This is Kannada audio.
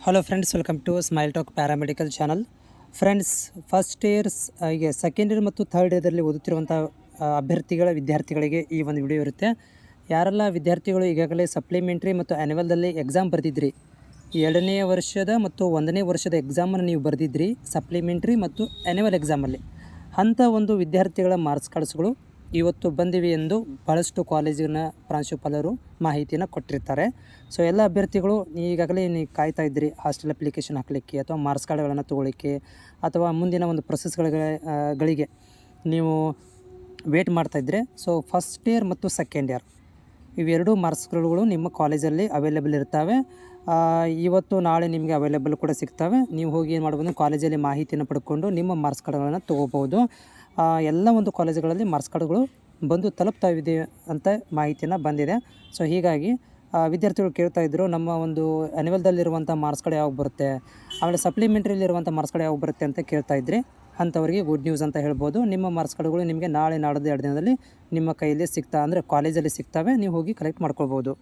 Hello friends, welcome to Smile Talk paramedical channel. Friends, first years ಈಗ ಸೆಕೆಂಡ್ ಇಯರ್ ಮತ್ತು ಥರ್ಡ್ ಇಯರ್ದಲ್ಲಿ ಓದುತ್ತಿರುವಂಥ ವಿದ್ಯಾರ್ಥಿಗಳಿಗೆ ಈ ಒಂದು ವಿಡಿಯೋ ಇರುತ್ತೆ. ಯಾರೆಲ್ಲ ವಿದ್ಯಾರ್ಥಿಗಳು ಈಗಾಗಲೇ ಸಪ್ಲಿಮೆಂಟ್ರಿ ಮತ್ತು ಆ್ಯನ್ಯುವಲ್ದಲ್ಲಿ ಎಕ್ಸಾಮ್ ಬರೆದಿದ್ರಿ, 2ನೇ ವರ್ಷದ ಮತ್ತು 1ನೇ ವರ್ಷದ ಎಕ್ಸಾಮನ್ನು ನೀವು ಬರೆದಿದ್ರಿ ಸಪ್ಲಿಮೆಂಟ್ರಿ ಮತ್ತು ಆ್ಯನ್ಯುವಲ್ ಎಕ್ಸಾಮಲ್ಲಿ, ಅಂಥ ಒಂದು ವಿದ್ಯಾರ್ಥಿಗಳ ಮಾರ್ಕ್ಸ್ ಕಾರ್ಡ್ಸ್ಗಳು ಇವತ್ತು ಬಂದಿವೆ ಎಂದು ಭಾಳಷ್ಟು ಕಾಲೇಜಿನ ಪ್ರಾಂಶುಪಾಲರು ಮಾಹಿತಿಯನ್ನು ಕೊಟ್ಟಿರ್ತಾರೆ. ಸೊ ಎಲ್ಲ ಅಭ್ಯರ್ಥಿಗಳು ಈಗಾಗಲೇ ನೀವು ಕಾಯ್ತಾ ಇದ್ದೀರಿ ಹಾಸ್ಟೆಲ್ ಅಪ್ಲಿಕೇಶನ್ ಹಾಕಲಿಕ್ಕೆ ಅಥವಾ ಮಾರ್ಕ್ಸ್ ಕಾರ್ಡ್ಗಳನ್ನು ತೊಗೊಳ್ಳಿಕ್ಕೆ ಅಥವಾ ಮುಂದಿನ ಒಂದು ಪ್ರೊಸೆಸ್ಗಳಿಗೆ ನೀವು ವೇಟ್ ಮಾಡ್ತಾಯಿದ್ರೆ. ಸೊ ಫಸ್ಟ್ ಇಯರ್ ಮತ್ತು ಸೆಕೆಂಡ್ ಇಯರ್ ಇವೆರಡೂ ಮಾರ್ಕ್ಸ್ ಕಾರ್ಡ್ಗಳು ನಿಮ್ಮ ಕಾಲೇಜಲ್ಲಿ ಅವೈಲೇಬಲ್ ಇರ್ತವೆ. ಇವತ್ತು ನಾಳೆ ನಿಮಗೆ ಅವೈಲೇಬಲ್ ಕೂಡ ಸಿಗ್ತವೆ. ನೀವು ಹೋಗಿ ಏನು ಮಾಡ್ಬೋದು, ಕಾಲೇಜಲ್ಲಿ ಮಾಹಿತಿಯನ್ನು ಪಡ್ಕೊಂಡು ನಿಮ್ಮ ಮಾರ್ಕ್ಸ್ ಕಾರ್ಡ್ಗಳನ್ನು ತೊಗೋಬೋದು. ಎಲ್ಲ ಒಂದು ಕಾಲೇಜುಗಳಲ್ಲಿ ಮಾರ್ಕ್ಸ್ ಕಾರ್ಡ್ಗಳು ಬಂದು ತಲುಪ್ತಾ ಇದೆ ಅಂತ ಮಾಹಿತಿಯನ್ನು ಬಂದಿದೆ. ಸೊ ಹೀಗಾಗಿ ವಿದ್ಯಾರ್ಥಿಗಳು ಕೇಳ್ತಾ ಇದ್ದರು, ನಮ್ಮ ಒಂದು ಆ್ಯನ್ಯುವಲ್ದಲ್ಲಿರುವಂಥ ಮಾರ್ಕ್ಸ್ ಕಾರ್ಡ್ ಯಾವಾಗ ಬರುತ್ತೆ, ಆಮೇಲೆ ಸಪ್ಲಿಮೆಂಟ್ರಿಲಿರುವಂಥ ಮಾರ್ಕ್ಸ್ ಕಾರ್ಡ್ ಯಾವಾಗ ಬರುತ್ತೆ ಅಂತ ಕೇಳ್ತಾ ಇದ್ರಿ. ಅಂಥವರಿಗೆ ಗುಡ್ ನ್ಯೂಸ್ ಅಂತ ಹೇಳ್ಬೋದು. ನಿಮ್ಮ ಮಾರ್ಕ್ಸ್ ಕಾರ್ಡ್ಗಳು ನಿಮಗೆ ನಾಳೆ ನಾಡ್ದು 2 ದಿನದಲ್ಲಿ ನಿಮ್ಮ ಕೈಯಲ್ಲಿ ಕಾಲೇಜಲ್ಲಿ ಸಿಗ್ತವೆ. ನೀವು ಹೋಗಿ ಕಲೆಕ್ಟ್ ಮಾಡ್ಕೊಳ್ಬೋದು.